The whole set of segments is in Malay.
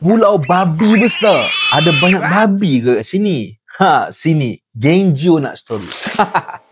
Pulau babi besar. Ada banyak babi ke kat sini? Sini. Genjo nak story.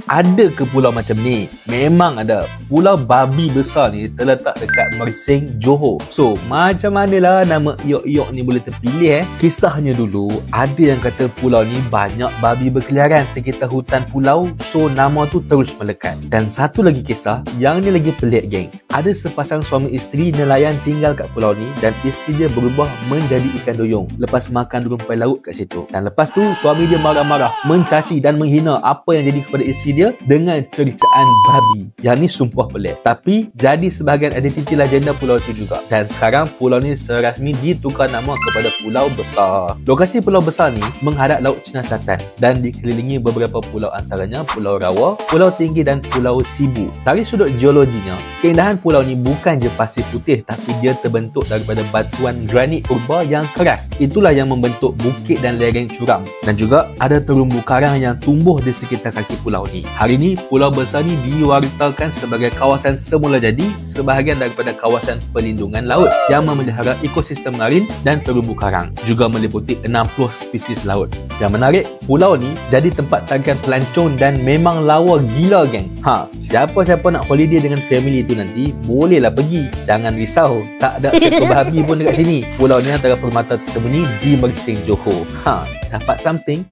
Ada ke pulau macam ni? Memang ada. Pulau babi besar ni terletak dekat Mersing, Johor. So, macam manalah nama Iok-Iok ni boleh terpilih Kisahnya dulu, ada yang kata pulau ni banyak babi berkeliaran sekitar hutan pulau. So, nama tu terus melekat. Dan satu lagi kisah, yang ni lagi pelik geng. Ada sepasang suami isteri nelayan tinggal kat pulau ni dan isteri dia berubah menjadi ikan doyong lepas makan rumpai laut kat situ. Dan lepas tu, suami dia marah-marah, mencaci dan menghina apa yang jadi kepada isteri dia dengan cercaan babi. Yang ni sumpah pelik. Tapi jadi sebahagian identiti legenda pulau itu juga. Dan sekarang pulau ni serasmi ditukar nama kepada Pulau Besar. Lokasi Pulau Besar ni menghadap Laut Cina Selatan dan dikelilingi beberapa pulau, antaranya Pulau Rawa, Pulau Tinggi dan Pulau Sibu. Dari sudut geologinya, keindahan pulau ni bukan je pasir putih, tapi dia terbentuk daripada batuan granit purba yang keras. Itulah yang membentuk bukit dan lereng curam. Dan juga ada terumbu karang yang tumbuh di sekitar kaki pulau ni. Hari ni, Pulau Besar ni diwartakan sebagai kawasan semula jadi sebahagian daripada kawasan perlindungan laut yang memelihara ekosistem marin dan terumbu karang, juga meliputi 60 spesies laut. Yang menarik, pulau ni jadi tempat tarikan pelancong dan memang lawa gila geng. Siapa-siapa nak holiday dengan family tu nanti, bolehlah pergi. Jangan risau, tak ada seekor babi pun dekat sini. Pulau ni antara permata tersembunyi di Mersing, Johor. Dapat something?